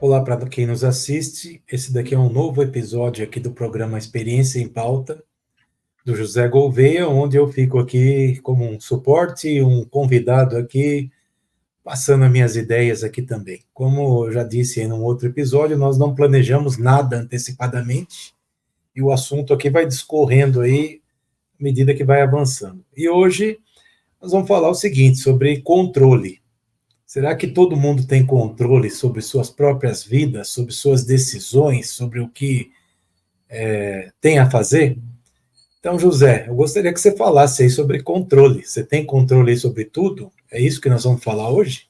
Olá para quem nos assiste. Esse daqui é um novo episódio aqui do programa Experiência em Pauta, do José Gouveia, onde eu fico aqui como um suporte, um convidado aqui, passando as minhas ideias aqui também. Como eu já disse em um outro episódio, nós não planejamos nada antecipadamente e o assunto aqui vai discorrendo aí à medida que vai avançando. E hoje nós vamos falar o seguinte, sobre controle. Será que todo mundo tem controle sobre suas próprias vidas, sobre suas decisões, sobre o que tem a fazer? Então, José, eu gostaria que você falasse aí sobre controle. Você tem controle aí sobre tudo? É isso que nós vamos falar hoje?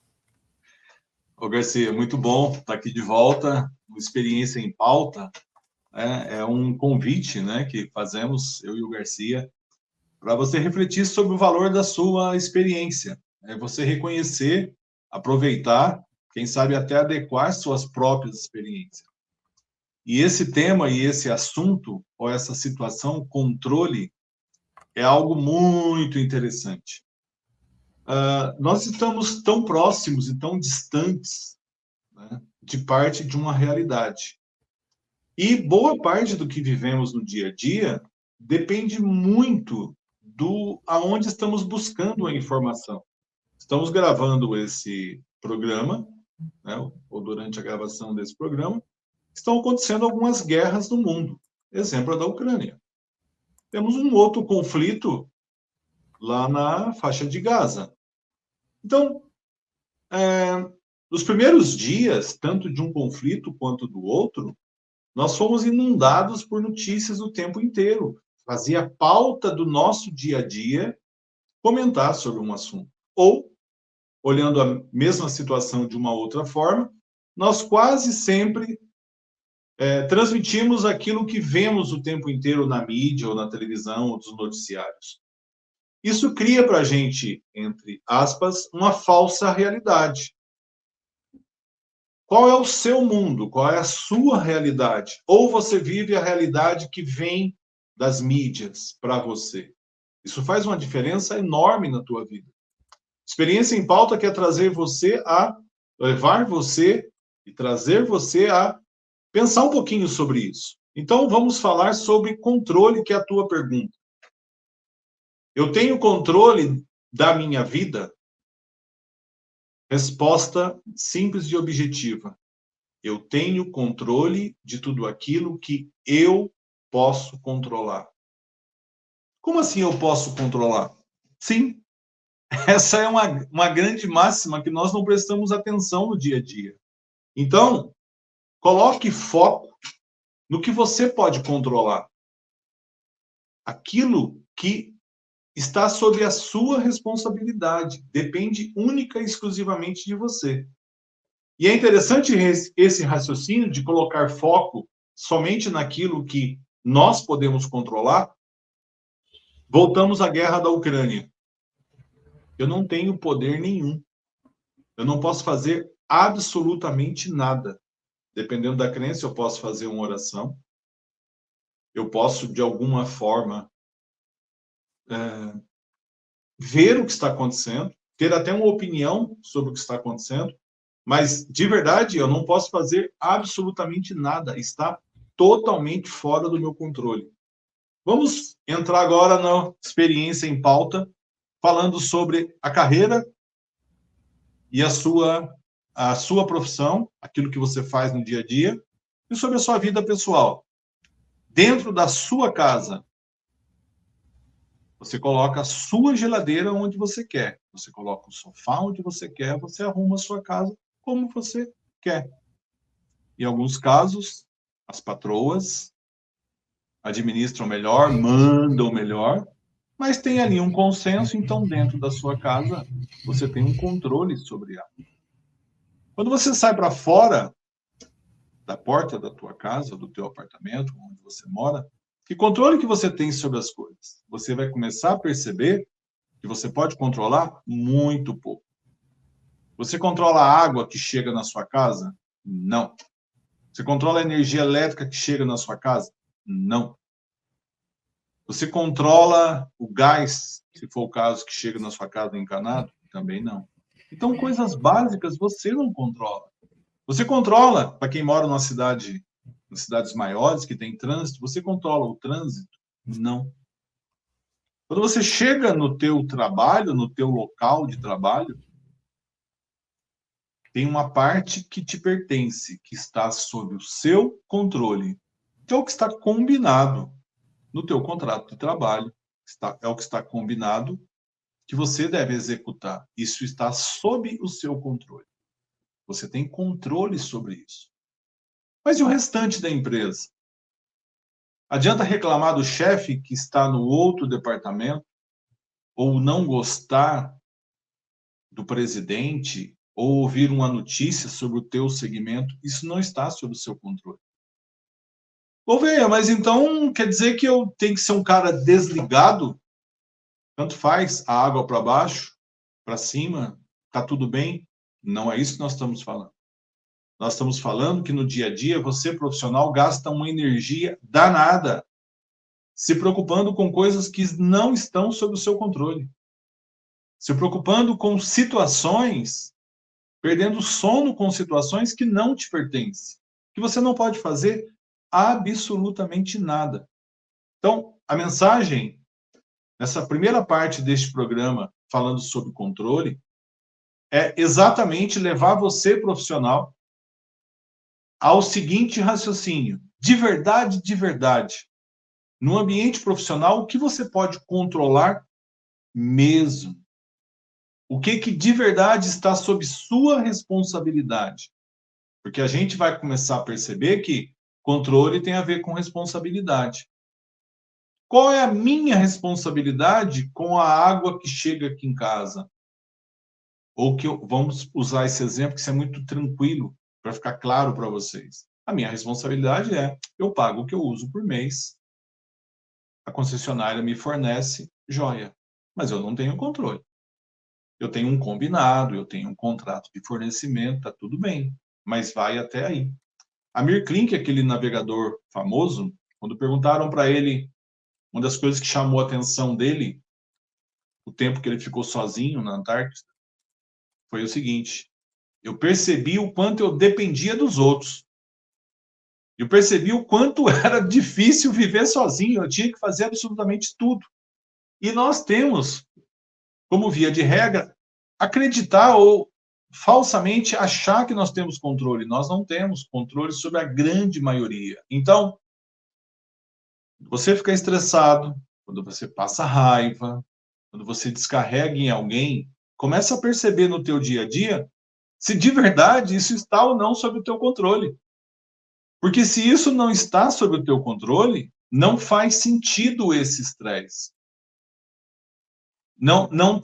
Ô, Garcia, muito bom estar aqui de volta. Experiência em Pauta é um convite, né, que fazemos, eu e o Garcia, para você refletir sobre o valor da sua experiência. É você reconhecer, aproveitar, quem sabe até adequar suas próprias experiências. E esse tema e esse assunto, ou essa situação, controle, é algo muito interessante. Nós estamos tão próximos e tão distantes, né, de parte de uma realidade. E boa parte do que vivemos no dia a dia depende muito do aonde estamos buscando a informação. Estamos gravando esse programa, né, ou durante a gravação desse programa, estão acontecendo algumas guerras no mundo. Exemplo da Ucrânia. Temos um outro conflito lá na faixa de Gaza. Então, nos primeiros dias, tanto de um conflito quanto do outro, nós fomos inundados por notícias o tempo inteiro. Fazia pauta do nosso dia a dia comentar sobre um assunto. Ou, olhando a mesma situação de uma outra forma, nós quase sempre transmitimos aquilo que vemos o tempo inteiro na mídia, ou na televisão, ou nos noticiários. Isso cria para a gente, entre aspas, uma falsa realidade. Qual é o seu mundo? Qual é a sua realidade? Ou você vive a realidade que vem das mídias para você? Isso faz uma diferença enorme na tua vida. Experiência em Pauta quer trazer você a levar você e trazer você a pensar um pouquinho sobre isso. Então, vamos falar sobre controle, que é a tua pergunta. Eu tenho controle da minha vida? Resposta simples e objetiva. Eu tenho controle de tudo aquilo que eu posso controlar. Como assim eu posso controlar? Sim, essa é uma grande máxima que nós não prestamos atenção no dia a dia. Então, coloque foco no que você pode controlar. Aquilo que está sob a sua responsabilidade. Depende única e exclusivamente de você. E é interessante esse raciocínio de colocar foco somente naquilo que nós podemos controlar. Voltamos à guerra da Ucrânia. Eu não tenho poder nenhum. Eu não posso fazer absolutamente nada. Dependendo da crença, eu posso fazer uma oração. Eu posso, de alguma forma, ver o que está acontecendo, ter até uma opinião sobre o que está acontecendo, mas, de verdade, eu não posso fazer absolutamente nada. Está totalmente fora do meu controle. Vamos entrar agora na experiência em pauta, falando sobre a carreira e a sua profissão, aquilo que você faz no dia a dia, e sobre a sua vida pessoal. Dentro da sua casa, você coloca a sua geladeira onde você quer. Você coloca o sofá onde você quer, você arruma a sua casa como você quer. Em alguns casos, as patroas administram melhor, mandam melhor, mas tem ali um consenso, então dentro da sua casa você tem um controle sobre ela. Quando você sai para fora da porta da tua casa, do teu apartamento, onde você mora, que controle que você tem sobre as coisas? Você vai começar a perceber que você pode controlar muito pouco. Você controla a água que chega na sua casa? Não. Você controla a energia elétrica que chega na sua casa? Não. Você controla o gás, se for o caso, que chega na sua casa encanado? Também não. Então, coisas básicas você não controla. Você controla, para quem mora numa cidade, nas cidades maiores, que tem trânsito, você controla o trânsito? Não. Quando você chega no teu trabalho, no teu local de trabalho, tem uma parte que te pertence, que está sob o seu controle, que é o que está combinado no teu contrato de trabalho, é o que está combinado que você deve executar. Isso está sob o seu controle. Você tem controle sobre isso. Mas e o restante da empresa? Adianta reclamar do chefe que está no outro departamento, ou não gostar do presidente, ou ouvir uma notícia sobre o teu segmento? Isso não está sob o seu controle. Veja, mas então quer dizer que eu tenho que ser um cara desligado? Tanto faz, a água para baixo, para cima, tá tudo bem? Não é isso que nós estamos falando. Nós estamos falando que no dia a dia você, profissional, gasta uma energia danada se preocupando com coisas que não estão sob o seu controle. Se preocupando com situações, perdendo sono com situações que não te pertencem, que você não pode fazer absolutamente nada. Então, a mensagem, nessa primeira parte deste programa, falando sobre controle, é exatamente levar você, profissional, ao seguinte raciocínio: de verdade, no ambiente profissional, o que você pode controlar mesmo? O que de verdade está sob sua responsabilidade? Porque a gente vai começar a perceber que controle tem a ver com responsabilidade. Qual é a minha responsabilidade com a água que chega aqui em casa? Ou que vamos usar esse exemplo, que isso é muito tranquilo, para ficar claro para vocês. A minha responsabilidade é, eu pago o que eu uso por mês, a concessionária me fornece, joia, mas eu não tenho controle. Eu tenho um combinado, eu tenho um contrato de fornecimento, tá tudo bem, mas vai até aí. A Mirklink, aquele navegador famoso, quando perguntaram para ele, uma das coisas que chamou a atenção dele, o tempo que ele ficou sozinho na Antártida, foi o seguinte: eu percebi o quanto eu dependia dos outros. Eu percebi o quanto era difícil viver sozinho, eu tinha que fazer absolutamente tudo. E nós temos, como via de regra, acreditar ou falsamente achar que nós temos controle. Nós não temos controle sobre a grande maioria. Então, você fica estressado, quando você passa raiva, quando você descarrega em alguém, começa a perceber no teu dia a dia se de verdade isso está ou não sob o teu controle. Porque se isso não está sob o teu controle, não faz sentido esse estresse. Não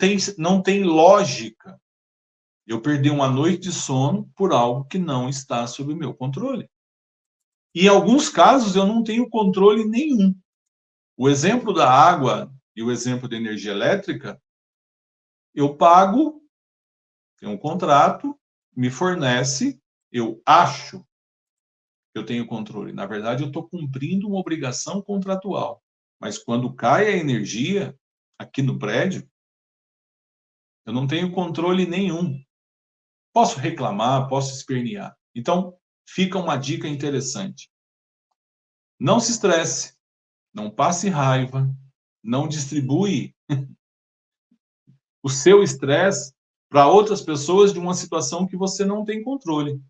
tem lógica eu perder uma noite de sono por algo que não está sob o meu controle. E em alguns casos eu não tenho controle nenhum. O exemplo da água e o exemplo da energia elétrica, eu pago, tenho um contrato, me fornece, eu acho que eu tenho controle. Na verdade, eu estou cumprindo uma obrigação contratual. Mas quando cai a energia aqui no prédio, eu não tenho controle nenhum. Posso reclamar, posso espernear. Então, fica uma dica interessante. Não se estresse, não passe raiva, não distribui o seu estresse para outras pessoas de uma situação que você não tem controle.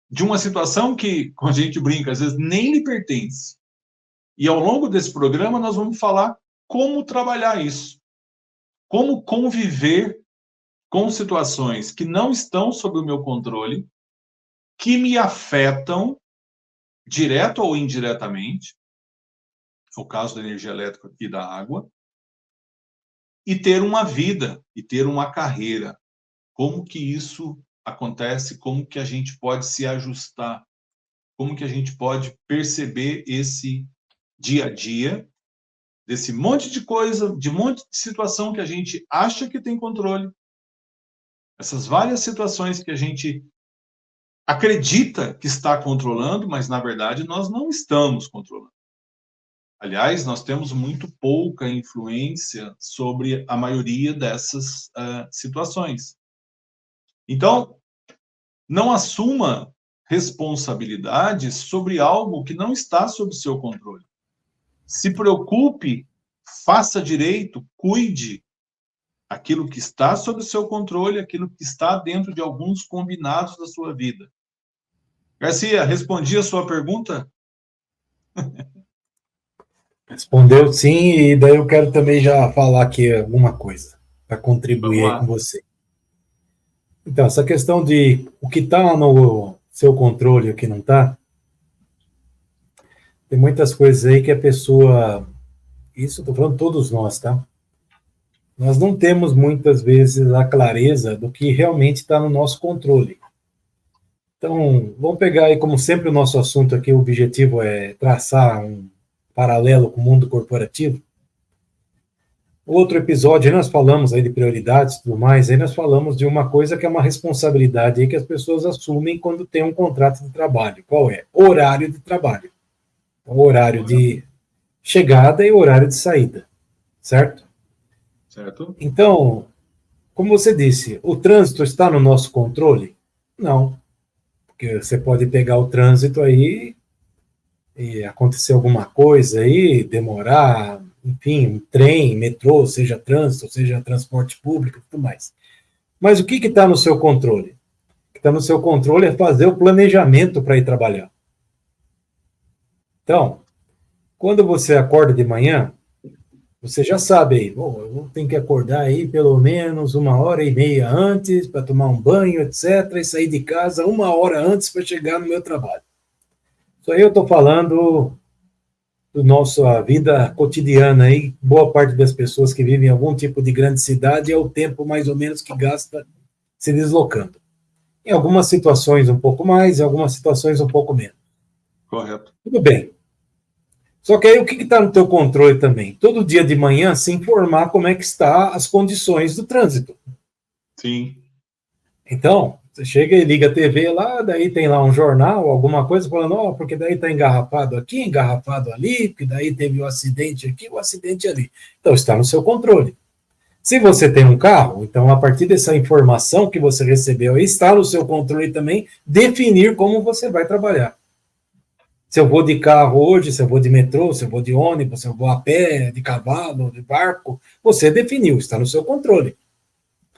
De uma situação que, como a gente brinca, às vezes nem lhe pertence. E ao longo desse programa nós vamos falar como trabalhar isso. Como conviver com situações que não estão sob o meu controle, que me afetam, direto ou indiretamente, é o caso da energia elétrica e da água, e ter uma vida, e ter uma carreira. Como que isso acontece? Como que a gente pode se ajustar? Como que a gente pode perceber esse dia a dia, desse monte de coisa, de monte de situação que a gente acha que tem controle, essas várias situações que a gente acredita que está controlando, mas na verdade nós não estamos controlando. Aliás, nós temos muito pouca influência sobre a maioria dessas situações. Então, não assuma responsabilidade sobre algo que não está sob seu controle. Se preocupe, faça direito, cuide aquilo que está sob seu controle, aquilo que está dentro de alguns combinados da sua vida. Garcia, respondi a sua pergunta? Respondeu sim, e daí eu quero também já falar aqui alguma coisa para contribuir aí com você. Então, essa questão de o que está no seu controle e o que não está, tem muitas coisas aí que a pessoa, isso eu estou falando todos nós, tá? Nós não temos muitas vezes a clareza do que realmente está no nosso controle. Então, vamos pegar aí, como sempre, o nosso assunto aqui, o objetivo é traçar um paralelo com o mundo corporativo. Outro episódio, aí nós falamos aí de prioridades e tudo mais, aí nós falamos de uma coisa que é uma responsabilidade aí que as pessoas assumem quando tem um contrato de trabalho. Qual é? Horário de trabalho. Então, horário de chegada e horário de saída, certo? Certo. Então, como você disse, o trânsito está no nosso controle? Não. Porque você pode pegar o trânsito aí e acontecer alguma coisa aí, demorar, enfim, um trem, metrô, seja trânsito, seja transporte público e tudo mais. Mas o que está no seu controle? O que está no seu controle é fazer o planejamento para ir trabalhar. Então, quando você acorda de manhã, você já sabe aí, bom, eu tenho que acordar aí pelo menos 1h30 antes para tomar um banho, etc., e sair de casa 1 hora antes para chegar no meu trabalho. Isso aí eu estou falando da nossa vida cotidiana aí, boa parte das pessoas que vivem em algum tipo de grande cidade é o tempo mais ou menos que gasta se deslocando. Em algumas situações um pouco mais, em algumas situações um pouco menos. Correto. Tudo bem. Só que aí o que está no teu controle também? Todo dia de manhã se informar como é que está as condições do trânsito. Sim. Então, você chega e liga a TV lá, daí tem lá um jornal, alguma coisa, falando, ó, porque daí está engarrafado aqui, engarrafado ali, porque daí teve o acidente aqui, o acidente ali. Então, está no seu controle. Se você tem um carro, então, a partir dessa informação que você recebeu, está no seu controle também definir como você vai trabalhar. Se eu vou de carro hoje, se eu vou de metrô, se eu vou de ônibus, se eu vou a pé, de cavalo, de barco, você definiu, está no seu controle.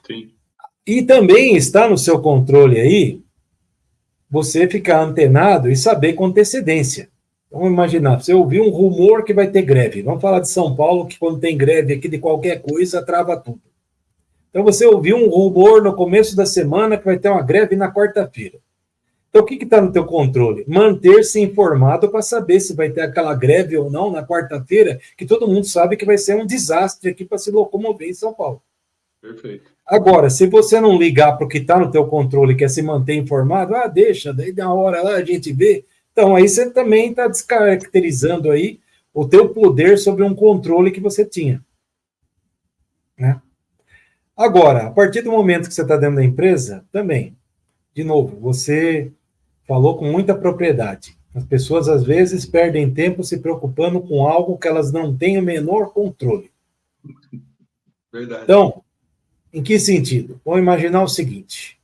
Sim. E também está no seu controle aí você ficar antenado e saber com antecedência. Vamos imaginar, você ouviu um rumor que vai ter greve. Vamos falar de São Paulo, que quando tem greve aqui de qualquer coisa, trava tudo. Então você ouviu um rumor no começo da semana que vai ter uma greve na quarta-feira. Então, o que está no teu controle? Manter-se informado para saber se vai ter aquela greve ou não na quarta-feira, que todo mundo sabe que vai ser um desastre aqui para se locomover em São Paulo. Perfeito. Agora, se você não ligar para o que está no teu controle, que é se manter informado, deixa, daí na hora lá a gente vê. Então, aí você também está descaracterizando aí o teu poder sobre um controle que você tinha. Né? Agora, a partir do momento que você está dentro da empresa, também, de novo, você falou com muita propriedade. As pessoas, às vezes, perdem tempo se preocupando com algo que elas não têm o menor controle. Verdade. Então, em que sentido? Vamos imaginar o seguinte,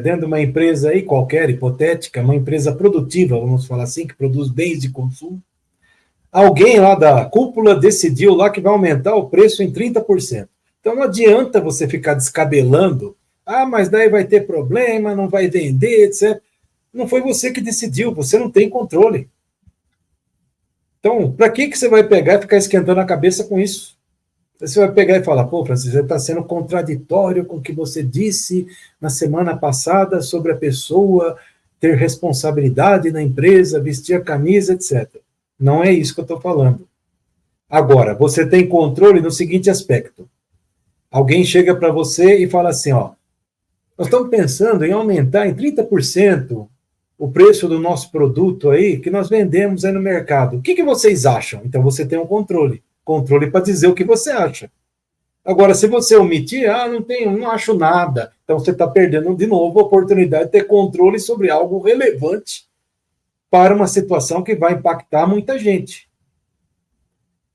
dentro de uma empresa aí qualquer, hipotética, uma empresa produtiva, vamos falar assim, que produz bens de consumo, alguém lá da cúpula decidiu lá que vai aumentar o preço em 30%. Então, não adianta você ficar descabelando, mas daí vai ter problema, não vai vender, etc. Não foi você que decidiu, você não tem controle. Então, para que você vai pegar e ficar esquentando a cabeça com isso? Você vai pegar e falar, pô, Francisco, você está sendo contraditório com o que você disse na semana passada sobre a pessoa ter responsabilidade na empresa, vestir a camisa, etc. Não é isso que eu estou falando. Agora, você tem controle no seguinte aspecto. Alguém chega para você e fala assim, ó, nós estamos pensando em aumentar em 30% o preço do nosso produto aí, que nós vendemos aí no mercado. O que vocês acham? Então você tem um controle. Controle para dizer o que você acha. Agora, se você omitir, não acho nada. Então você está perdendo de novo a oportunidade de ter controle sobre algo relevante para uma situação que vai impactar muita gente.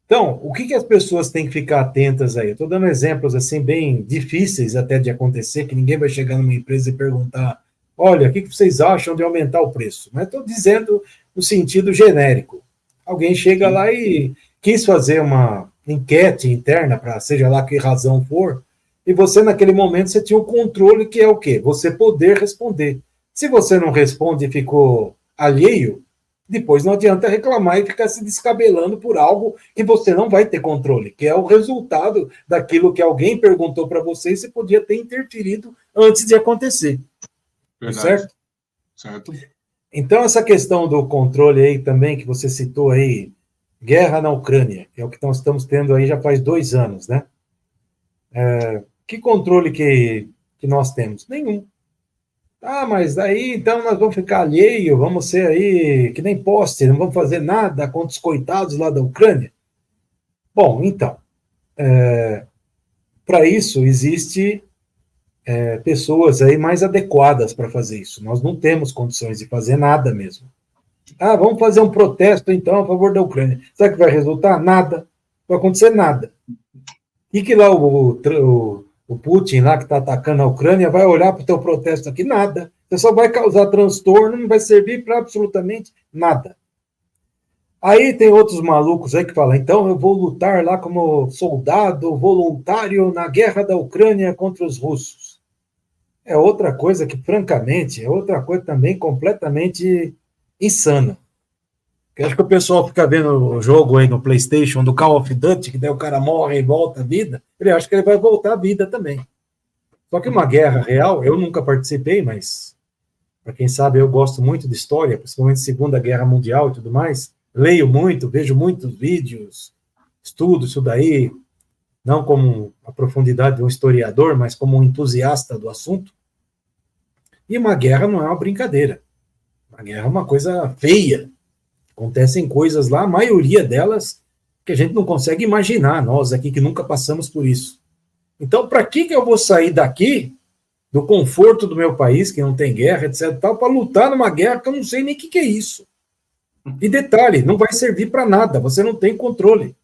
Então, o que as pessoas têm que ficar atentas aí? Eu estou dando exemplos assim bem difíceis até de acontecer, que ninguém vai chegar numa empresa e perguntar, olha, o que vocês acham de aumentar o preço? Mas estou dizendo no sentido genérico. Alguém chega lá e quis fazer uma enquete interna, para seja lá que razão for, e você, naquele momento, você tinha o controle, que é o quê? Você poder responder. Se você não responde e ficou alheio, depois não adianta reclamar e ficar se descabelando por algo que você não vai ter controle, que é o resultado daquilo que alguém perguntou para você e você podia ter interferido antes de acontecer. Verdade. Certo? Certo. Então, essa questão do controle aí também, que você citou aí, guerra na Ucrânia, que é o que nós estamos tendo aí já faz 2 anos, né? Que controle que nós temos? Nenhum. Ah, mas daí então nós vamos ficar alheio, vamos ser aí que nem poste, não vamos fazer nada contra os coitados lá da Ucrânia? Bom, então, para isso existe pessoas aí mais adequadas para fazer isso. Nós não temos condições de fazer nada mesmo. Ah, vamos fazer um protesto então a favor da Ucrânia. Sabe o que vai resultar? Nada. Não vai acontecer nada. E que lá o Putin, lá que está atacando a Ucrânia, vai olhar para o teu protesto aqui? Nada. Você só vai causar transtorno, não vai servir para absolutamente nada. Aí tem outros malucos aí que falam, então eu vou lutar lá como soldado voluntário na guerra da Ucrânia contra os russos. É outra coisa que, francamente, é outra coisa também completamente insana. Eu acho que o pessoal fica vendo o jogo aí no PlayStation do Call of Duty, que daí o cara morre e volta à vida, ele acha que ele vai voltar à vida também. Só que uma guerra real, eu nunca participei, mas para quem sabe, eu gosto muito de história, principalmente Segunda Guerra Mundial e tudo mais, leio muito, vejo muitos vídeos, estudo isso daí, não como a profundidade de um historiador, mas como um entusiasta do assunto. E uma guerra não é uma brincadeira. Uma guerra é uma coisa feia. Acontecem coisas lá, a maioria delas que a gente não consegue imaginar, nós aqui que nunca passamos por isso. Então, para que eu vou sair daqui, do conforto do meu país, que não tem guerra, etc., para lutar numa guerra que eu não sei nem o que é isso? E detalhe, não vai servir para nada, você não tem controle.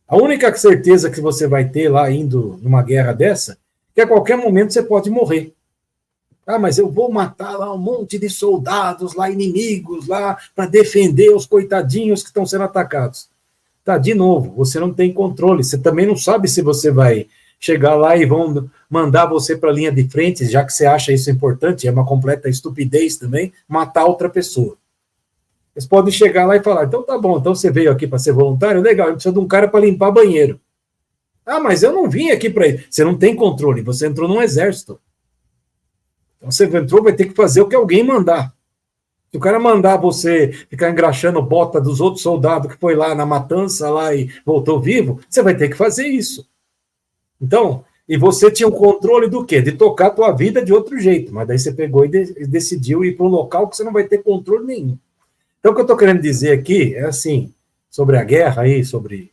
A única certeza que você vai ter lá indo numa guerra dessa, é que a qualquer momento você pode morrer. Ah, mas eu vou matar lá um monte de soldados lá, inimigos lá, para defender os coitadinhos que estão sendo atacados. Tá, de novo, você não tem controle, você também não sabe se você vai chegar lá e vão mandar você para a linha de frente, já que você acha isso importante, é uma completa estupidez também, matar outra pessoa. Eles podem chegar lá e falar, então tá bom, então você veio aqui para ser voluntário, legal, eu preciso de um cara para limpar banheiro. Ah, mas eu não vim aqui para isso. Você não tem controle, você entrou num exército. Então você entrou, vai ter que fazer o que alguém mandar. Se o cara mandar você ficar engraxando bota dos outros soldados que foi lá na matança lá e voltou vivo, você vai ter que fazer isso. Então, e você tinha o controle do quê? De tocar a tua vida de outro jeito, mas daí você pegou e decidiu ir para um local que você não vai ter controle nenhum. Então, o que eu estou querendo dizer aqui é assim, sobre a guerra aí, sobre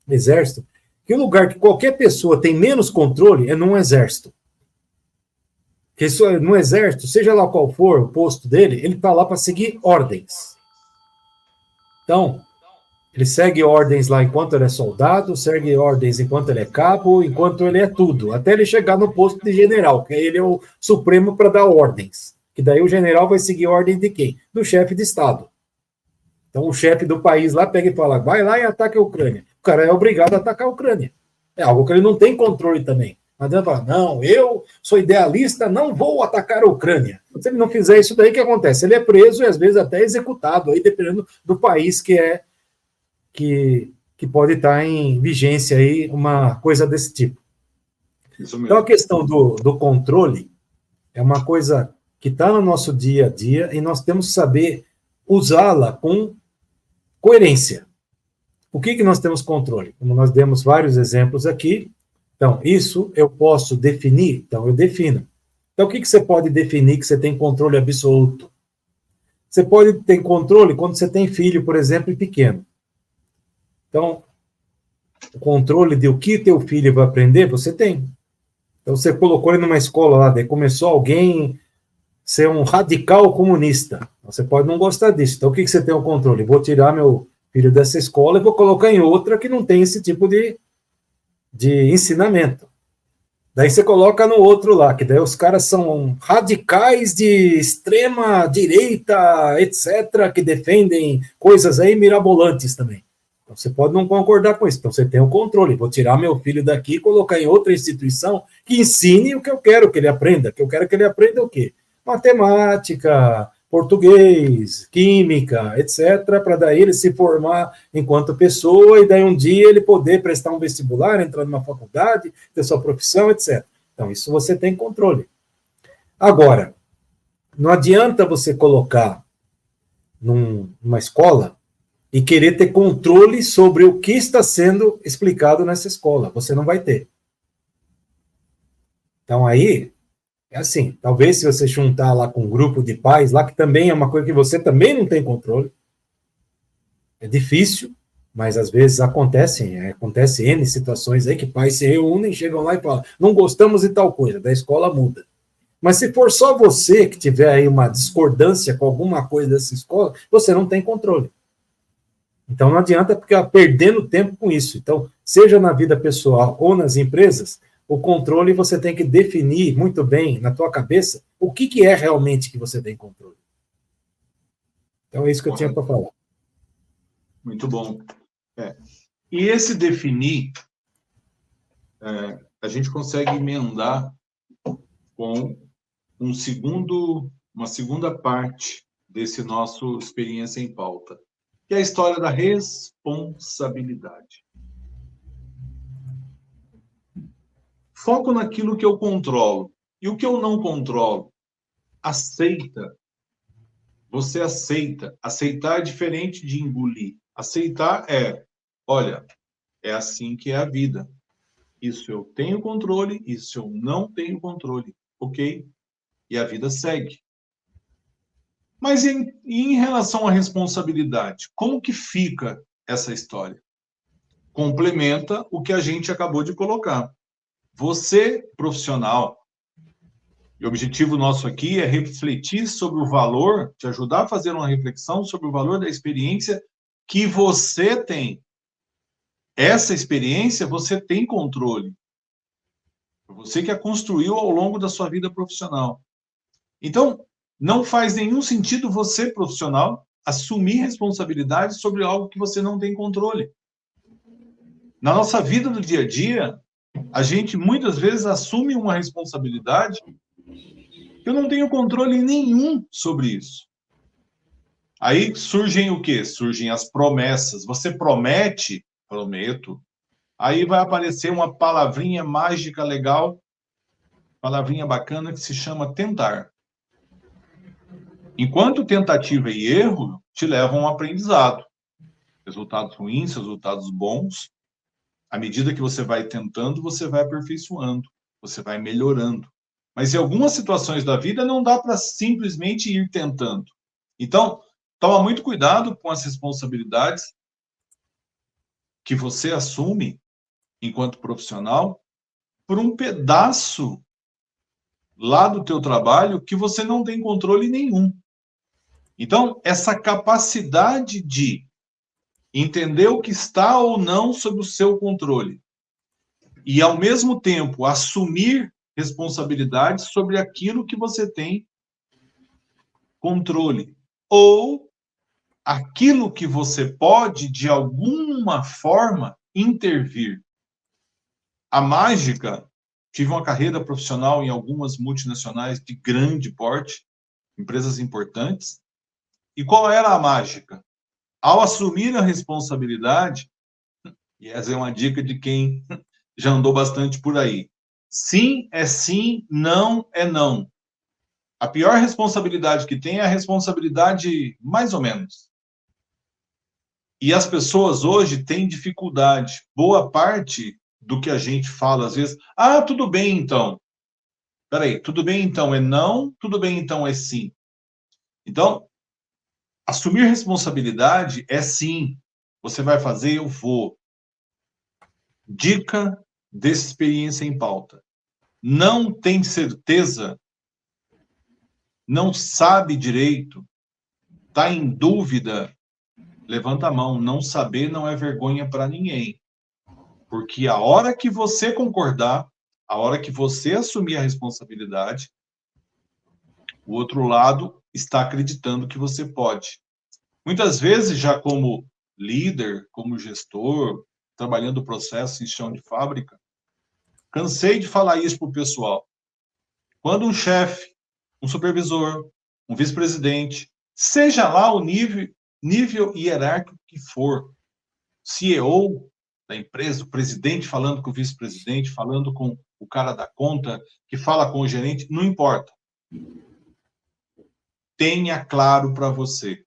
o exército, que o lugar que qualquer pessoa tem menos controle é num exército. Porque no exército, seja lá qual for o posto dele, ele está lá para seguir ordens. Então, ele segue ordens lá enquanto ele é soldado, segue ordens enquanto ele é cabo, enquanto ele é tudo, até ele chegar no posto de general, que ele é o supremo para dar ordens. Que daí o general vai seguir ordem de quem? Do chefe de Estado. Então, o chefe do país lá pega e fala, vai lá e ataca a Ucrânia. O cara é obrigado a atacar a Ucrânia. É algo que ele não tem controle também. Mas ele fala, não, eu sou idealista, não vou atacar a Ucrânia. Se ele não fizer isso daí, o que acontece? Ele é preso e às vezes até executado, aí dependendo do país que pode estar em vigência aí, uma coisa desse tipo. Então, a questão do controle é uma coisa que está no nosso dia a dia e nós temos que saber usá-la com coerência. O que nós temos controle? Como nós demos vários exemplos aqui, então, isso eu posso definir? Então, eu defino. Então, o que você pode definir que você tem controle absoluto? Você pode ter controle quando você tem filho, por exemplo, pequeno. Então, o controle de o que teu filho vai aprender, você tem. Então, você colocou ele numa escola lá, daí começou alguém ser um radical comunista. Você pode não gostar disso. Então, o que você tem o controle? Vou tirar meu filho dessa escola e vou colocar em outra que não tem esse tipo de ensinamento. Daí você coloca no outro lá, que daí os caras são radicais de extrema direita, etc., que defendem coisas aí mirabolantes também. Então você pode não concordar com isso. Então você tem o controle. Vou tirar meu filho daqui e colocar em outra instituição que ensine o que eu quero que ele aprenda. Que eu quero que ele aprenda o quê? Matemática, português, química, etc., para daí ele se formar enquanto pessoa e daí um dia ele poder prestar um vestibular, entrar numa faculdade, ter sua profissão, etc. Então, isso você tem controle. Agora, não adianta você colocar numa escola e querer ter controle sobre o que está sendo explicado nessa escola. Você não vai ter. Então, aí, é assim, talvez se você juntar lá com um grupo de pais, lá que também é uma coisa que você também não tem controle, é difícil, mas às vezes acontece N situações aí que pais se reúnem, chegam lá e falam, não gostamos de tal coisa, da escola muda. Mas se for só você que tiver aí uma discordância com alguma coisa dessa escola, você não tem controle. Então não adianta ficar perdendo tempo com isso. Então, seja na vida pessoal ou nas empresas, o controle você tem que definir muito bem na tua cabeça o que é realmente que você tem controle. Então é isso que eu tinha para falar. Muito bom. E esse definir, a gente consegue emendar com uma segunda parte desse nosso Experiência em Pauta, que é a história da responsabilidade. Foco naquilo que eu controlo. E o que eu não controlo? Aceita. Você aceita. Aceitar é diferente de engolir. Aceitar olha, é assim que é a vida. Isso eu tenho controle, isso eu não tenho controle. Ok? E a vida segue. Mas em relação à responsabilidade, como que fica essa história? Complementa o que a gente acabou de colocar. Você, profissional, e o objetivo nosso aqui é refletir sobre o valor, te ajudar a fazer uma reflexão sobre o valor da experiência que você tem. Essa experiência você tem controle. Você que a construiu ao longo da sua vida profissional. Então, não faz nenhum sentido você, profissional, assumir responsabilidade sobre algo que você não tem controle. Na nossa vida do dia a dia, a gente muitas vezes assume uma responsabilidade que eu não tenho controle nenhum sobre isso. Aí surgem o quê? Surgem as promessas. Você promete, prometo. Aí vai aparecer uma palavrinha mágica legal, palavrinha bacana que se chama tentar. Enquanto tentativa e erro te levam a um aprendizado. Resultados ruins, resultados bons. À medida que você vai tentando, você vai aperfeiçoando, você vai melhorando. Mas em algumas situações da vida não dá para simplesmente ir tentando. Então, toma muito cuidado com as responsabilidades que você assume enquanto profissional por um pedaço lá do teu trabalho que você não tem controle nenhum. Então, essa capacidade de entender o que está ou não sob o seu controle e, ao mesmo tempo, assumir responsabilidade sobre aquilo que você tem controle ou aquilo que você pode, de alguma forma, intervir. A mágica, tive uma carreira profissional em algumas multinacionais de grande porte, empresas importantes, e qual era a mágica? Ao assumir a responsabilidade, e essa é uma dica de quem já andou bastante por aí, sim é sim, não é não. A pior responsabilidade que tem é a responsabilidade mais ou menos. E as pessoas hoje têm dificuldade. Boa parte do que a gente fala, às vezes, tudo bem então. Peraí, tudo bem então é não, tudo bem então é sim. Então, assumir responsabilidade é sim. Você vai fazer, eu vou. Dica dessa experiência em pauta. Não tem certeza, não sabe direito, está em dúvida, levanta a mão. Não saber não é vergonha para ninguém. Porque a hora que você concordar, A hora que você assumir a responsabilidade, o outro lado está acreditando que você pode. Muitas vezes, já como líder, como gestor, trabalhando o processo em chão de fábrica, cansei de falar isso para o pessoal. Quando um chefe, um supervisor, um vice-presidente, seja lá o nível hierárquico que for, CEO da empresa, o presidente falando com o vice-presidente, falando com o cara da conta, que fala com o gerente, não importa. Tenha claro para você.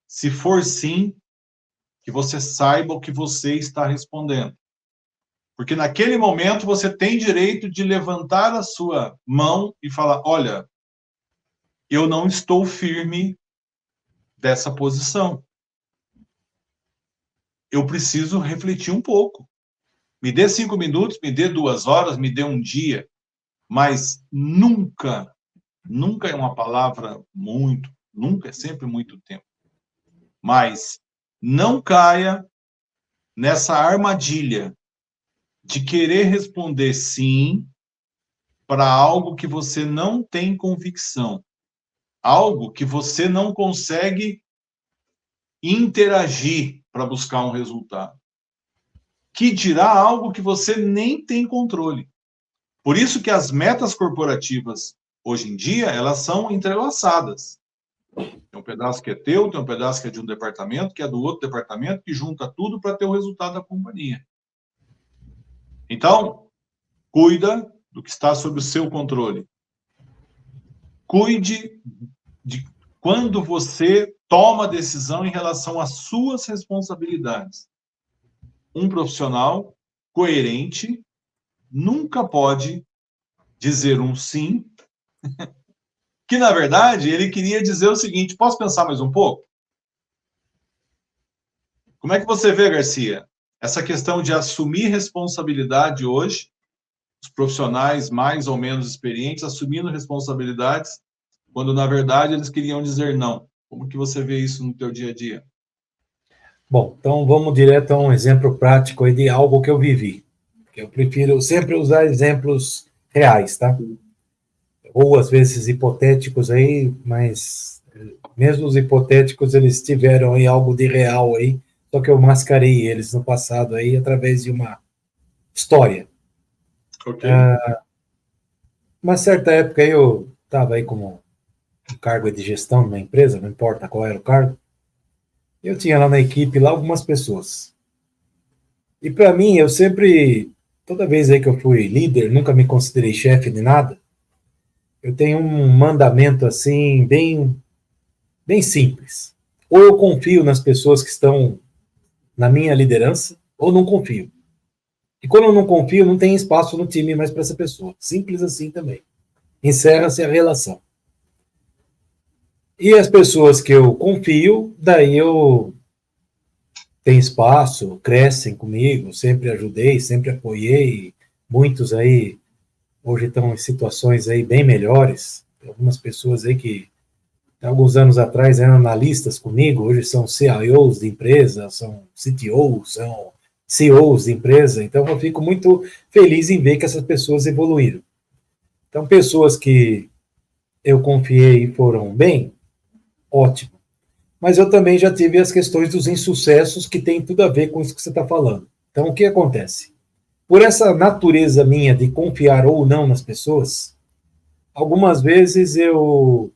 Se for sim, que você saiba o que você está respondendo. Porque naquele momento você tem direito de levantar a sua mão e falar, olha, eu não estou firme dessa posição. Eu preciso refletir um pouco. Me dê 5 minutos, me dê 2 horas, me dê um dia, mas nunca é uma palavra muito, nunca é sempre muito tempo. Mas não caia nessa armadilha de querer responder sim para algo que você não tem convicção, algo que você não consegue interagir para buscar um resultado. Que dirá algo que você nem tem controle. Por isso que as metas corporativas, hoje em dia, elas são entrelaçadas. Tem um pedaço que é teu, tem um pedaço que é de um departamento, que é do outro departamento, que junta tudo para ter o resultado da companhia. Então, cuida do que está sob o seu controle. Cuide de quando você toma decisão em relação às suas responsabilidades. Um profissional coerente nunca pode dizer um sim, que, na verdade, ele queria dizer o seguinte, posso pensar mais um pouco? Como é que você vê, Garcia, essa questão de assumir responsabilidade hoje, os profissionais mais ou menos experientes assumindo responsabilidades, quando, na verdade, eles queriam dizer não? Como que você vê isso no teu dia a dia? Bom, então vamos direto a um exemplo prático aí de algo que eu vivi. Eu prefiro sempre usar exemplos reais, tá? Ou às vezes hipotéticos aí, mas mesmo os hipotéticos eles tiveram aí algo de real aí, só que eu mascarei eles no passado aí através de uma história. Ok. Uma certa época eu estava aí como um cargo de gestão numa empresa, não importa qual era o cargo. Eu tinha lá na equipe lá algumas pessoas. E para mim, eu sempre, toda vez aí que eu fui líder, nunca me considerei chefe de nada. Eu tenho um mandamento assim bem simples. Ou eu confio nas pessoas que estão na minha liderança, ou não confio. E quando eu não confio, não tem espaço no time mais para essa pessoa. Simples assim também. Encerra-se a relação. E as pessoas que eu confio, daí eu tenho espaço, crescem comigo, sempre ajudei, sempre apoiei. Muitos aí hoje estão em situações aí bem melhores. Tem algumas pessoas aí que alguns anos atrás eram analistas comigo, hoje são CIOs de empresa, são CTOs, são CEOs de empresa. Então eu fico muito feliz em ver que essas pessoas evoluíram. Então pessoas que eu confiei e foram bem, ótimo. Mas eu também já tive as questões dos insucessos que tem tudo a ver com isso que você está falando. Então o que acontece? Por essa natureza minha de confiar ou não nas pessoas, algumas vezes eu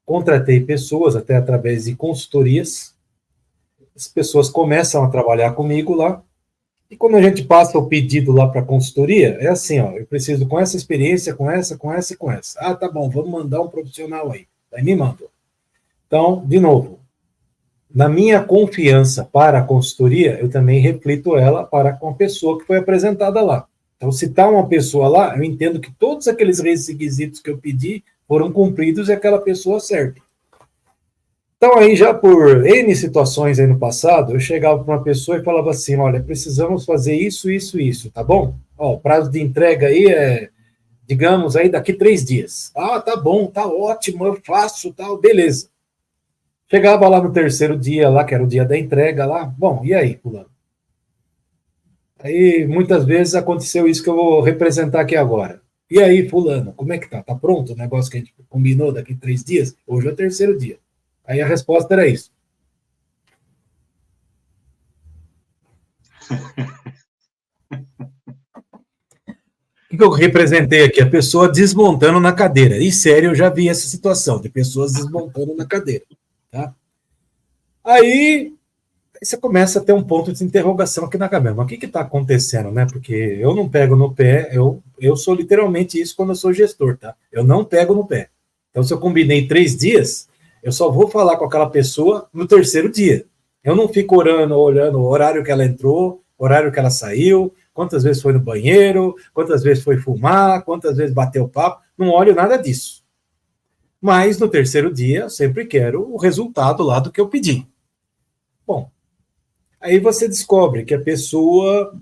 contratei pessoas, até através de consultorias, as pessoas começam a trabalhar comigo lá, e quando a gente passa o pedido lá para a consultoria, é assim, ó, eu preciso com essa experiência, com essa e com essa. Ah, tá bom, vamos mandar um profissional aí. Aí me mandam. Então, de novo, na minha confiança para a consultoria, eu também reflito ela para com a pessoa que foi apresentada lá. Então, se está uma pessoa lá, eu entendo que todos aqueles requisitos que eu pedi foram cumpridos e aquela pessoa certa. Então, aí já por N situações aí no passado, eu chegava para uma pessoa e falava assim, olha, precisamos fazer isso, isso, isso, tá bom? Ó, o prazo de entrega aí é, digamos, aí daqui 3 dias. Ah, tá bom, tá ótimo, eu faço, tal, beleza. Chegava lá no terceiro dia, lá, que era o dia da entrega lá, bom, e aí, fulano? Aí, muitas vezes, aconteceu isso que eu vou representar aqui agora. E aí, fulano, como é que tá? Tá pronto o negócio que a gente combinou daqui 3 dias? Hoje é o terceiro dia. Aí a resposta era isso. O que eu representei aqui? A pessoa desmontando na cadeira. E sério, eu já vi essa situação, de pessoas desmontando na cadeira. Tá? Aí você começa a ter um ponto de interrogação aqui na cabeça. Mas o que está acontecendo, né? Porque eu não pego no pé, eu sou literalmente isso quando eu sou gestor, tá? Eu não pego no pé. Então, se eu combinei 3 dias, eu só vou falar com aquela pessoa no terceiro dia. Eu não fico olhando o horário que ela entrou, horário que ela saiu, quantas vezes foi no banheiro, quantas vezes foi fumar, quantas vezes bateu papo, não olho nada disso. Mas no terceiro dia, eu sempre quero o resultado lá do que eu pedi. Bom, aí você descobre que a pessoa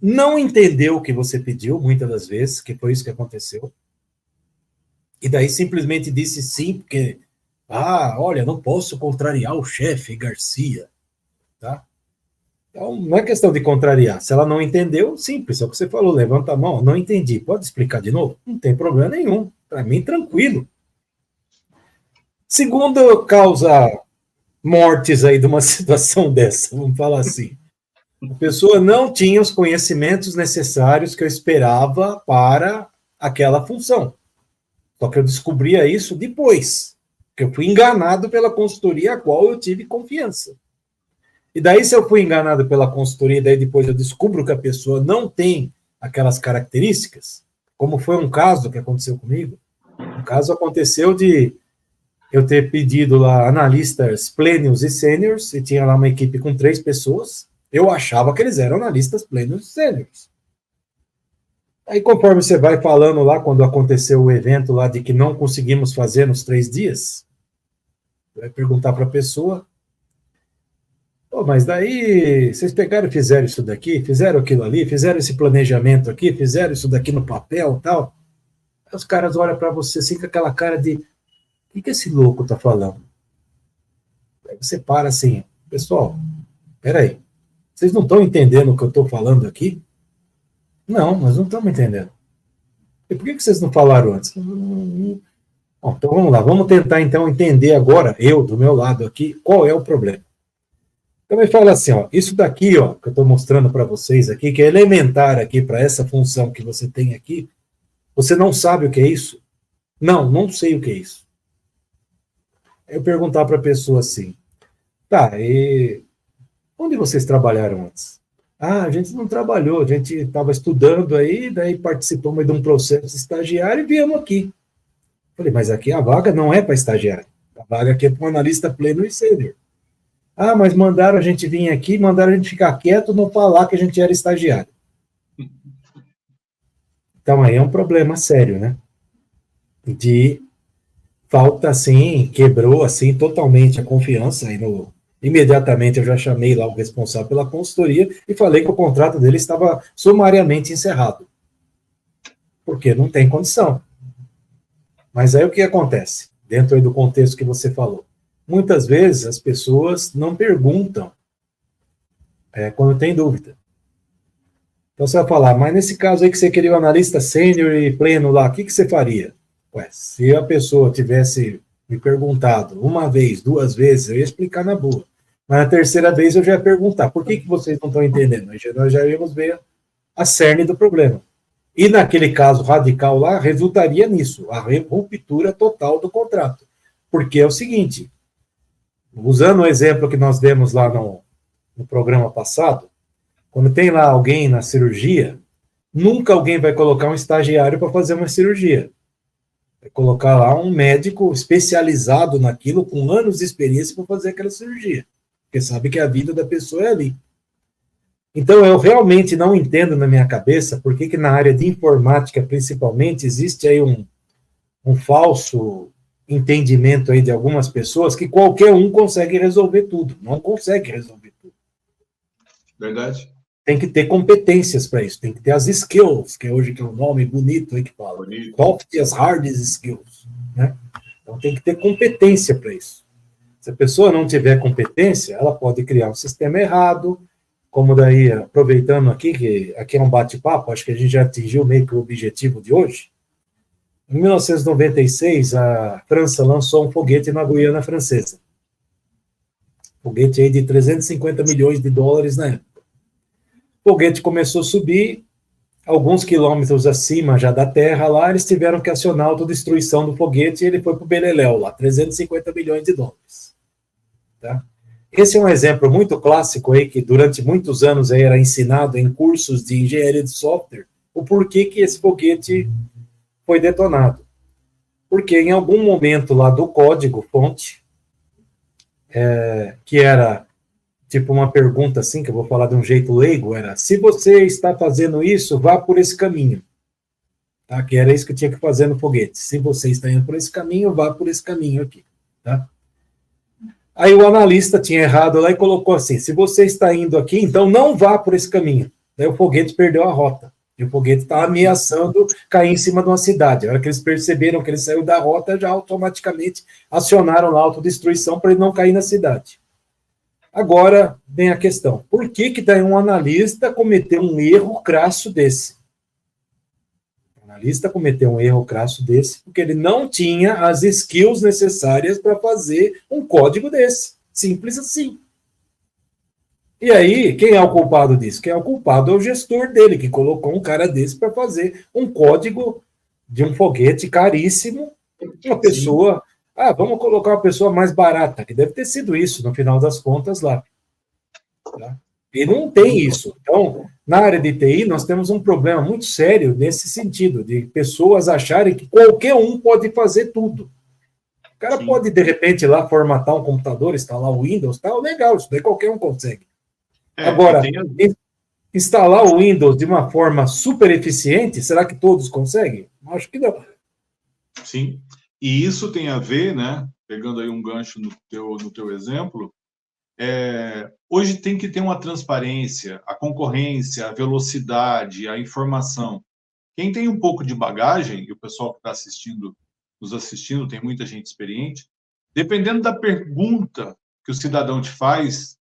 não entendeu o que você pediu, muitas das vezes, que foi isso que aconteceu. E daí simplesmente disse sim, porque, olha, não posso contrariar o chefe Garcia, tá? Então, não é questão de contrariar. Se ela não entendeu, simples, é o que você falou, levanta a mão, não entendi, pode explicar de novo? Não tem problema nenhum, para mim, tranquilo. Segunda causa mortes aí de uma situação dessa, vamos falar assim. A pessoa não tinha os conhecimentos necessários que eu esperava para aquela função. Só que eu descobria isso depois, que eu fui enganado pela consultoria a qual eu tive confiança. E daí, se eu fui enganado pela consultoria, daí depois eu descubro que a pessoa não tem aquelas características, como foi um caso que aconteceu comigo. Um caso aconteceu de eu ter pedido lá analistas plênios e sêniors, e tinha lá uma equipe com 3 pessoas, eu achava que eles eram analistas plênios e sêniors. Aí, conforme você vai falando lá, quando aconteceu o evento lá de que não conseguimos fazer nos 3 dias, vai perguntar para a pessoa, mas daí vocês pegaram e fizeram isso daqui, fizeram aquilo ali, fizeram esse planejamento aqui, fizeram isso daqui no papel e tal. Aí os caras olham para você assim com aquela cara de, o que esse louco tá falando? Aí você para assim, pessoal, peraí, vocês não estão entendendo o que eu estou falando aqui? Não, nós não estamos entendendo. E por que vocês não falaram antes? Bom, então vamos lá, vamos tentar então entender agora, eu do meu lado aqui, qual é o problema. Então ele fala assim, isso daqui, que eu estou mostrando para vocês aqui, que é elementar aqui para essa função que você tem aqui, você não sabe o que é isso? Não, não sei o que é isso. Eu perguntar para a pessoa assim, tá, e onde vocês trabalharam antes? A gente não trabalhou, a gente estava estudando aí, daí participamos de um processo estagiário e viemos aqui. Falei, mas aqui a vaga não é para estagiário, a vaga aqui é para um analista pleno e sênior. Mas mandaram a gente vir aqui, mandaram a gente ficar quieto, não falar que a gente era estagiário. Então aí é um problema sério, né? De falta, assim, quebrou, assim, totalmente a confiança. Aí imediatamente eu já chamei lá o responsável pela consultoria e falei que o contrato dele estava sumariamente encerrado. Porque não tem condição. Mas aí o que acontece? Dentro aí do contexto que você falou. Muitas vezes as pessoas não perguntam quando tem dúvida. Então você vai falar, mas nesse caso aí que você queria o analista sênior e pleno lá, o que você faria? Se a pessoa tivesse me perguntado uma vez, 2 vezes, eu ia explicar na boa. Mas na terceira vez eu já ia perguntar, por que vocês não estão entendendo? Nós já íamos ver a cerne do problema. E naquele caso radical lá, resultaria nisso, a ruptura total do contrato. Porque é o seguinte, usando o exemplo que nós demos lá no programa passado, quando tem lá alguém na cirurgia, nunca alguém vai colocar um estagiário para fazer uma cirurgia. Vai colocar lá um médico especializado naquilo, com anos de experiência para fazer aquela cirurgia. Porque sabe que a vida da pessoa é ali. Então, eu realmente não entendo na minha cabeça por que na área de informática, principalmente, existe aí um falso entendimento aí de algumas pessoas que qualquer um consegue resolver tudo. Não consegue resolver tudo. Verdade. Tem que ter competências para isso, tem que ter as skills, que hoje que é um nome bonito aí que fala. Bonito. Soft as hard skills. Né? Então, tem que ter competência para isso. Se a pessoa não tiver competência, ela pode criar um sistema errado, como daí, aproveitando aqui, que aqui é um bate-papo, acho que a gente já atingiu meio que o objetivo de hoje. Em 1996, a França lançou um foguete na Guiana Francesa. Foguete aí de 350 milhões de dólares na época. O foguete começou a subir, alguns quilômetros acima já da Terra lá, eles tiveram que acionar a autodestruição do foguete e ele foi para o Beleléu lá, 350 milhões de dólares. Tá? Esse é um exemplo muito clássico aí, que durante muitos anos aí era ensinado em cursos de engenharia de software, o porquê que esse foguete foi detonado. Porque em algum momento lá do código fonte, que era tipo uma pergunta assim, que eu vou falar de um jeito leigo, era: se você está fazendo isso, vá por esse caminho. Tá? Que era isso que tinha que fazer no foguete. Se você está indo por esse caminho, vá por esse caminho aqui. Tá? Aí o analista tinha errado lá e colocou assim: se você está indo aqui, então não vá por esse caminho. Daí o foguete perdeu a rota. E o foguete estava ameaçando cair em cima de uma cidade. A hora que eles perceberam que ele saiu da rota, já automaticamente acionaram lá a autodestruição para ele não cair na cidade. Agora vem a questão: por que daí um analista cometeu um erro crasso desse? O analista cometeu um erro crasso desse porque ele não tinha as skills necessárias para fazer um código desse. Simples assim. E aí, quem é o culpado disso? Quem é o culpado é o gestor dele, que colocou um cara desse para fazer um código de um foguete caríssimo. Uma pessoa... vamos colocar uma pessoa mais barata, que deve ter sido isso, no final das contas, lá. Tá? E não tem isso. Então, na área de TI, nós temos um problema muito sério nesse sentido, de pessoas acharem que qualquer um pode fazer tudo. O cara pode, de repente, ir lá formatar um computador, instalar o Windows, tal, legal, isso daí qualquer um consegue. Agora, instalar o Windows de uma forma super eficiente, será que todos conseguem? Acho que não. Sim. E isso tem a ver, né, pegando aí um gancho no teu exemplo, hoje tem que ter uma transparência, a concorrência, a velocidade, a informação. Quem tem um pouco de bagagem, e o pessoal que está nos assistindo, tem muita gente experiente, dependendo da pergunta que o cidadão te faz,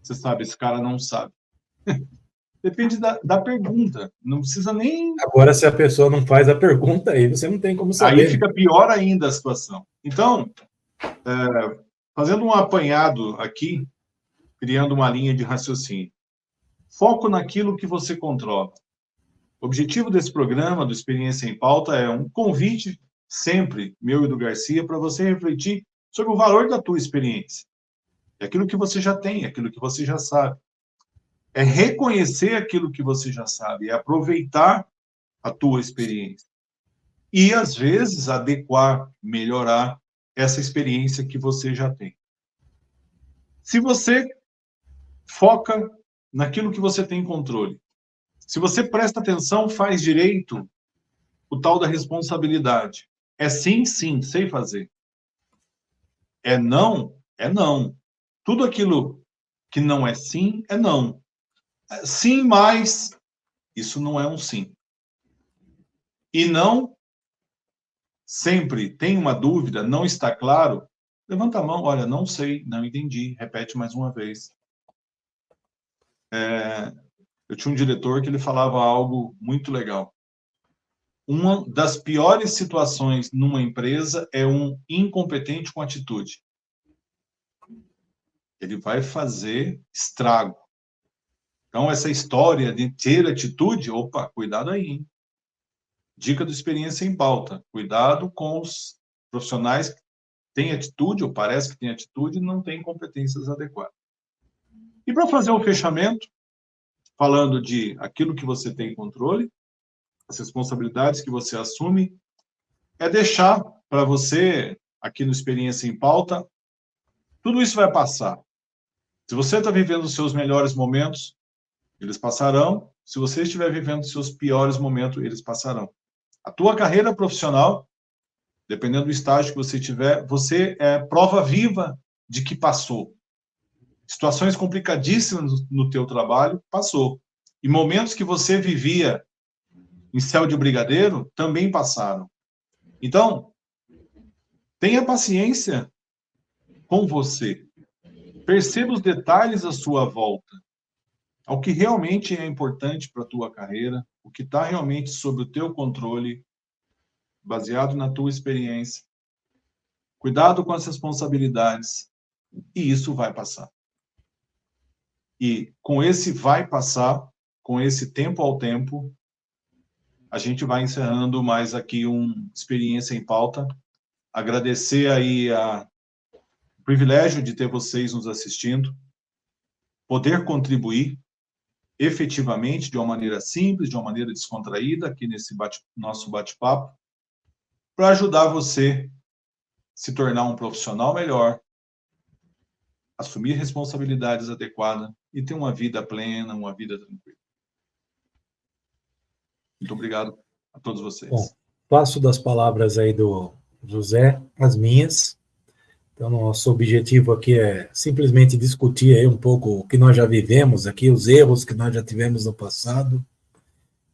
você sabe, esse cara não sabe. Depende da pergunta, não precisa nem... Agora, se a pessoa não faz a pergunta, aí você não tem como saber. Aí fica pior ainda a situação. Então, fazendo um apanhado aqui, criando uma linha de raciocínio. Foco naquilo que você controla. O objetivo desse programa, do Experiência em Pauta, é um convite, sempre, meu e do Garcia, para você refletir sobre o valor da tua experiência. É aquilo que você já tem, aquilo que você já sabe. É reconhecer aquilo que você já sabe, é aproveitar a tua experiência. E, às vezes, adequar, melhorar essa experiência que você já tem. Se você foca naquilo que você tem controle, se você presta atenção, faz direito, o tal da responsabilidade. É sim, sim, sei fazer. É não, é não. Tudo aquilo que não é sim, é não. Sim, mas isso não é um sim. E não, sempre tem uma dúvida, não está claro, levanta a mão, olha, não sei, não entendi, repete mais uma vez. Eu tinha um diretor que ele falava algo muito legal. Uma das piores situações numa empresa é um incompetente com atitude. Ele vai fazer estrago. Então, essa história de ter atitude, opa, cuidado aí, hein? Dica do Experiência em Pauta. Cuidado com os profissionais que têm atitude, ou parece que têm atitude, e não têm competências adequadas. E para fazer o fechamento, falando de aquilo que você tem controle, as responsabilidades que você assume, é deixar para você, aqui no Experiência em Pauta, tudo isso vai passar. Se você está vivendo os seus melhores momentos, eles passarão. Se você estiver vivendo os seus piores momentos, eles passarão. A tua carreira profissional, dependendo do estágio que você tiver, você é prova viva de que passou. Situações complicadíssimas no teu trabalho, passou. E momentos que você vivia em céu de brigadeiro, também passaram. Então, tenha paciência com você. Perceba os detalhes à sua volta. ao que realmente é importante para a tua carreira, o que está realmente sob o teu controle, baseado na tua experiência. Cuidado com as responsabilidades, e isso vai passar. E com esse vai passar, com esse tempo ao tempo, a gente vai encerrando mais aqui Experiência em Pauta. Agradecer aí o privilégio de ter vocês nos assistindo, poder contribuir efetivamente, de uma maneira simples, de uma maneira descontraída, aqui nesse nosso bate-papo, para ajudar você a se tornar um profissional melhor, assumir responsabilidades adequadas e ter uma vida plena, uma vida tranquila. Muito obrigado a todos vocês. Bom, passo das palavras aí do José, as minhas. Então, nosso objetivo aqui é simplesmente discutir aí um pouco o que nós já vivemos aqui, os erros que nós já tivemos no passado.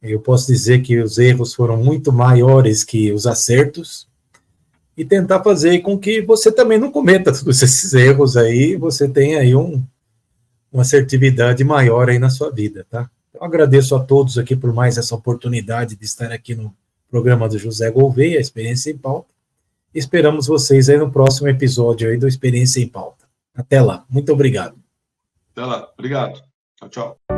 Eu posso dizer que os erros foram muito maiores que os acertos, e tentar fazer com que você também não cometa todos esses erros aí, você tenha aí uma assertividade maior aí na sua vida, tá? Eu agradeço a todos aqui por mais essa oportunidade de estar aqui no programa do José Gouveia, Experiência em Pauta. Esperamos vocês aí no próximo episódio aí do Experiência em Pauta. Até lá. Muito obrigado. Até lá. Obrigado. Tchau, tchau.